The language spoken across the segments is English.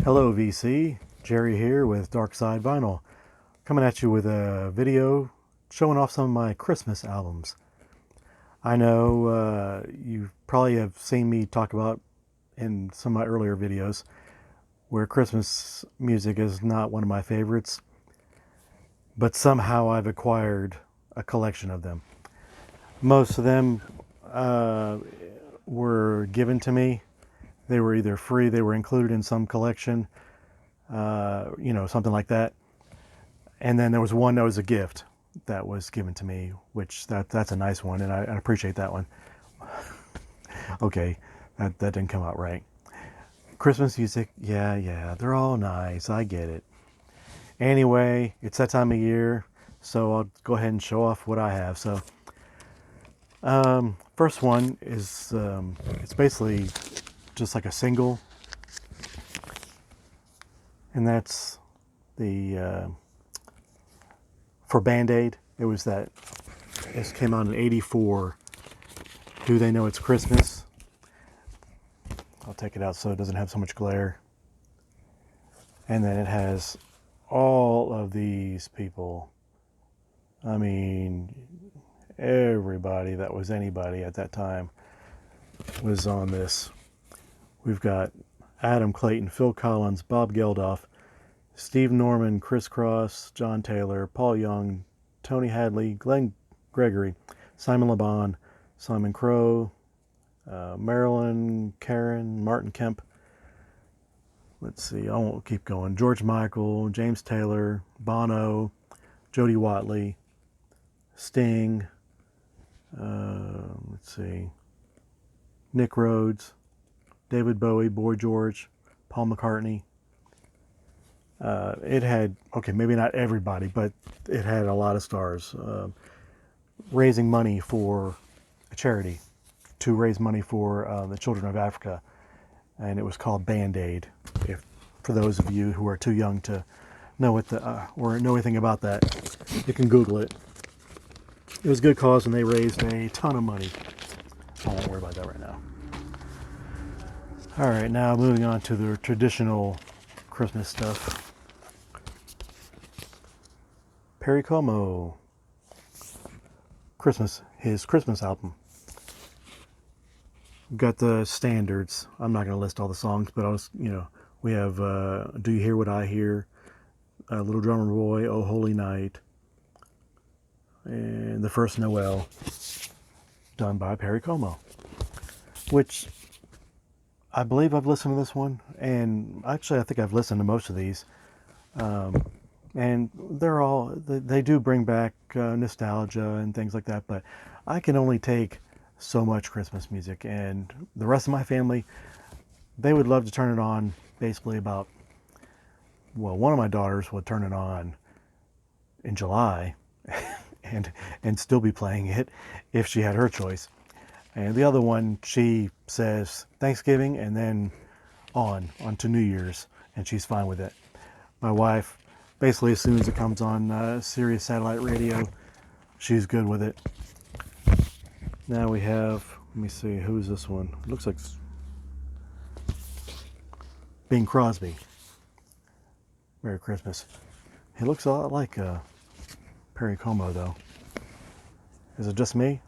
Hello VC, Jerry here with Dark Side Vinyl, coming at you with a video showing off some of my Christmas albums. I know you probably have seen me talk about in some of my earlier videos where Christmas music is not one of my favorites, but somehow I've acquired a collection of them. Most of them were given to me. They were either free, they were included in some collection, something like that. And then there was one that was a gift that was given to me, which that's a nice one, and I appreciate that one. Okay, that didn't come out right. Christmas music, yeah, they're all nice, I get it. Anyway, it's that time of year, so I'll go ahead and show off what I have. So, first one is, it's basically just like a single, and that's the for Band-Aid. This came out in '84. Do They Know It's Christmas? I'll take it out so it doesn't have so much glare. And then it has all of these people. I mean, everybody that was anybody at that time was on this. We've got Adam Clayton, Phil Collins, Bob Geldof, Steve Norman, Chris Cross, John Taylor, Paul Young, Tony Hadley, Glenn Gregory, Simon Le Bon, Simon Crowe, Marilyn Karen, Martin Kemp. Let's see, I won't keep going. George Michael, James Taylor, Bono, Jody Watley, Sting, let's see, Nick Rhodes, David Bowie, Boy George, Paul McCartney. It had, okay, maybe not everybody, but it had a lot of stars raising money for a charity to raise money for the children of Africa, and it was called Band-Aid. If for those of you who are too young to know what or know anything about that, you can Google it. It was a good cause, and they raised a ton of money. I won't worry about that right now. All right, now moving on to the traditional Christmas stuff. Perry Como, his Christmas album. We've got the standards. I'm not going to list all the songs, but we have Do You Hear What I Hear, Little Drummer Boy, Oh Holy Night, and The First Noel, done by Perry Como, which I believe I've listened to this one, and actually I think I've listened to most of these, and they do bring back nostalgia and things like that, but I can only take so much Christmas music, and the rest of my family, they would love to turn it on basically one of my daughters would turn it on in July and still be playing it if she had her choice. And the other one, she says Thanksgiving and then on to New Year's, and she's fine with it. My wife, basically as soon as it comes on Sirius satellite radio, she's good with it. Now we have, let me see, who's this one? It looks like Bing Crosby. Merry Christmas. He looks a lot like Perry Como, though. Is it just me?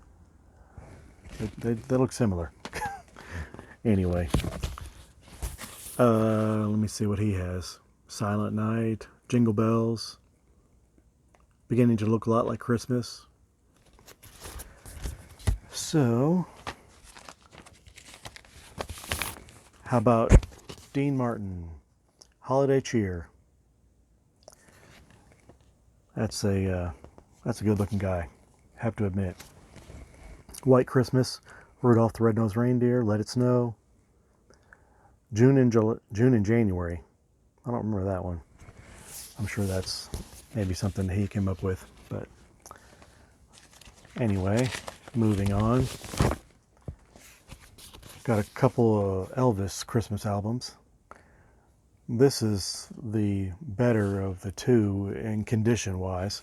They look similar. Anyway, let me see what he has. Silent Night, Jingle Bells, beginning to look a lot like Christmas. So, how about Dean Martin, Holiday Cheer? That's a good-looking guy, have to admit. White Christmas, Rudolph the Red-Nosed Reindeer, Let It Snow, June and January. I don't remember that one. I'm sure that's maybe something he came up with, but anyway, moving on. Got a couple of Elvis Christmas albums. This is the better of the two in condition-wise.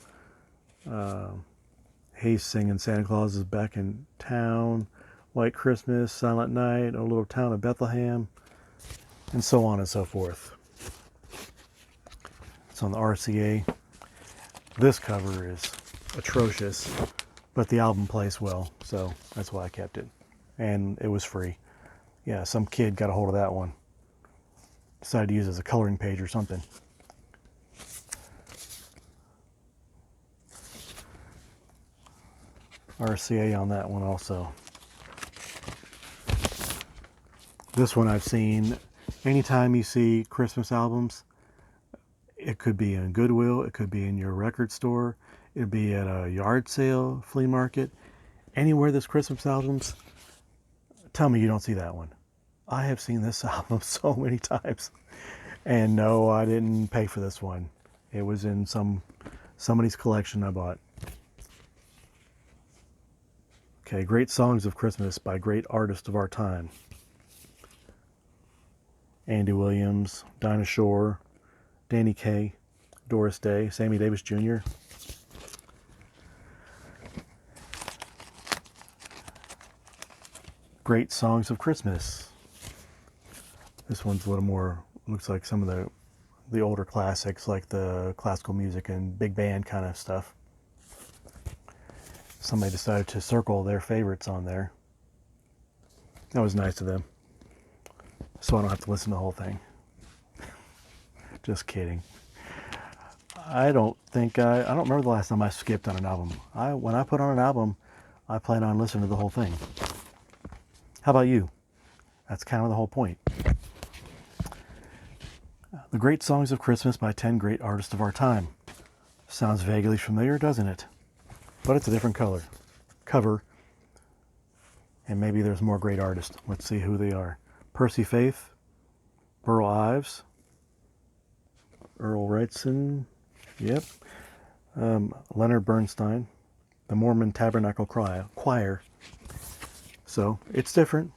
He's singing Santa Claus is Back in Town, White Christmas, Silent Night, O Little Town of Bethlehem, and so on and so forth. It's on the RCA. This cover is atrocious, but the album plays well, so that's why I kept it. And it was free. Yeah, some kid got a hold of that one. Decided to use it as a coloring page or something. RCA on that one also. This one I've seen anytime you see Christmas albums. It could be in Goodwill, it could be in your record store, it'd be at a yard sale, flea market, anywhere there's Christmas albums. Tell me you don't see that one. I have seen this album so many times. And no, I didn't pay for this one. It was in somebody's collection I bought. Okay, Great Songs of Christmas by Great Artists of Our Time. Andy Williams, Dinah Shore, Danny Kaye, Doris Day, Sammy Davis Jr. Great Songs of Christmas. This one's a little more, looks like some of the older classics, like the classical music and big band kind of stuff. Somebody decided to circle their favorites on there. That was nice of them. So I don't have to listen to the whole thing. Just kidding. I don't remember the last time I skipped on an album. When I put on an album, I plan on listening to the whole thing. How about you? That's kind of the whole point. The Great Songs of Christmas by 10 Great Artists of Our Time. Sounds vaguely familiar, doesn't it? But it's a different cover. And maybe there's more great artists. Let's see who they are. Percy Faith, Burl Ives, Earl Wrightson, yep. Leonard Bernstein, the Mormon Tabernacle Choir. So it's different.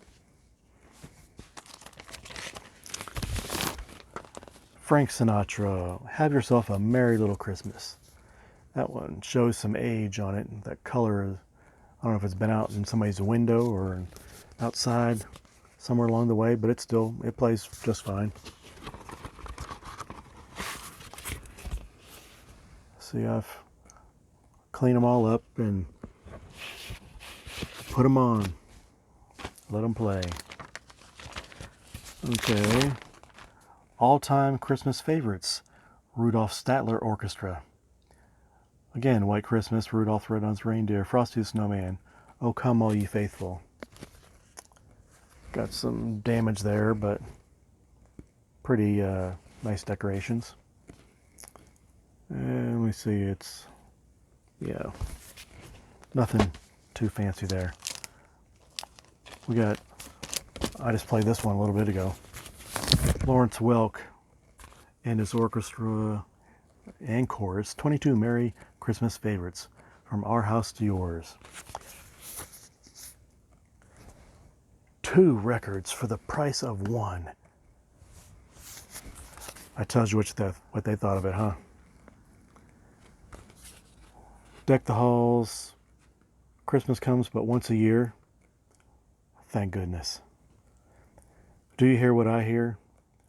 Frank Sinatra, Have Yourself a Merry Little Christmas. That one shows some age on it. That color, I don't know if it's been out in somebody's window or outside somewhere along the way, but it plays just fine. See, I've cleaned them all up and put them on. Let them play. Okay. All-time Christmas favorites. Rudolph Statler Orchestra. Again, White Christmas, Rudolph the Red-Nosed Reindeer, Frosty the Snowman, Oh Come All Ye Faithful. Got some damage there, but pretty nice decorations. And we see yeah, nothing too fancy there. I just played this one a little bit ago. Lawrence Welk and his orchestra and chorus, 22 Merry Christmas Favorites, From Our House to Yours. 2 records for the price of 1. That tells you what they thought of it, huh? Deck the Halls, Christmas Comes But Once a Year. Thank goodness. Do You Hear What I Hear?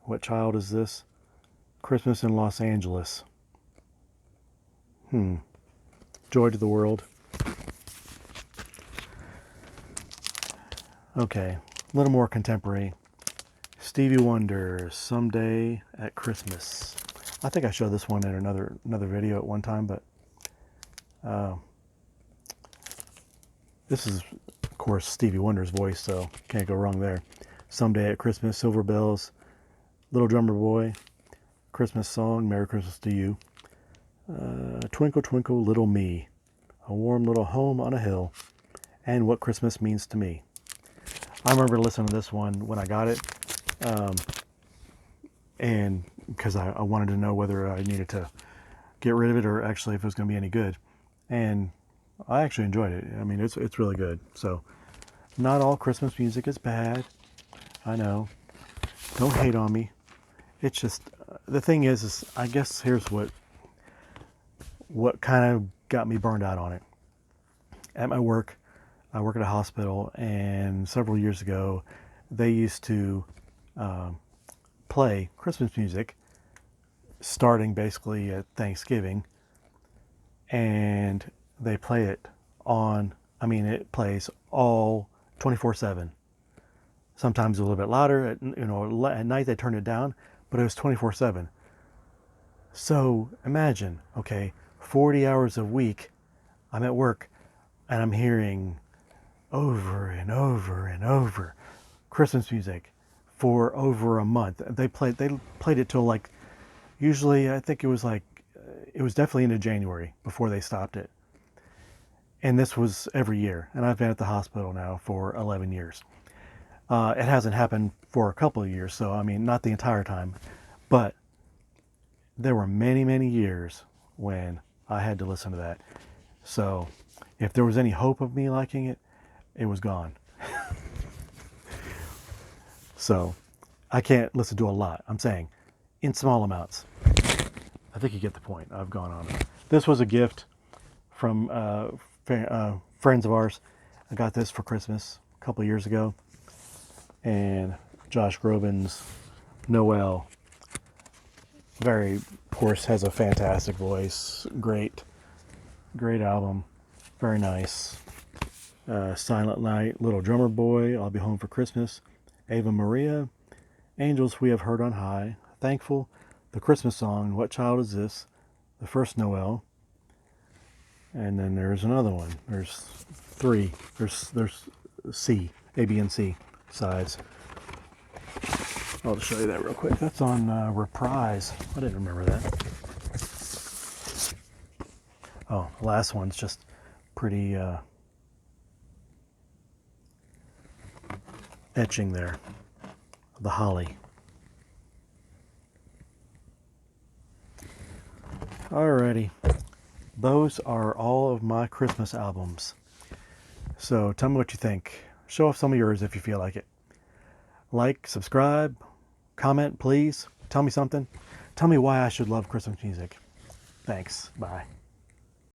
What Child Is This? Christmas in Los Angeles. Joy to the World. Okay, a little more contemporary. Stevie Wonder, Someday at Christmas. I think I showed this one in another video at one time, but this is, of course, Stevie Wonder's voice, so can't go wrong there. Someday at Christmas, Silver Bells, Little Drummer Boy, Christmas Song, Merry Christmas to You, Twinkle Twinkle Little Me, A Warm Little Home on a Hill, and What Christmas Means to Me. I remember listening to this one when I got it, and because I wanted to know whether I needed to get rid of it or actually if it was going to be any good. And I actually enjoyed it. I mean, it's really good. So, not all Christmas music is bad. I know. Don't hate on me. It's just, the thing is I guess here's what kind of got me burned out on it. At my work, I work at a hospital, and several years ago, they used to play Christmas music starting basically at Thanksgiving, and they play it on, I mean, it plays all 24/7. Sometimes a little bit louder, at night they turn it down, but it was 24/7. So imagine, okay, 40 hours a week, I'm at work and I'm hearing over and over and over Christmas music for over a month. They played it till like, usually I think it was like, it was definitely into January before they stopped it. And this was every year. And I've been at the hospital now for 11 years. It hasn't happened for a couple of years, so I mean, not the entire time, but there were many, many years when I had to listen to that. So if there was any hope of me liking it, it was gone. So I can't listen to a lot. I'm saying in small amounts. I think you get the point. I've gone on it. This was a gift from friends of ours. I got this for Christmas a couple of years ago. And Josh Groban's Noel, of course, has a fantastic voice. Great album. Very nice. Silent Night, Little Drummer Boy, I'll Be Home for Christmas, Ava Maria, Angels We Have Heard on High, Thankful, the Christmas Song, What Child Is This, The First Noel, and then there's another one. There's three. There's C, A, B, and C sides. I'll just show you that real quick. That's on Reprise. I didn't remember that. Oh, the last one's just pretty etching there. The holly. Alrighty. Those are all of my Christmas albums. So tell me what you think. Show off some of yours if you feel like it. Like, subscribe, comment, please. Tell me something. Tell me why I should love Christmas music. Thanks. Bye.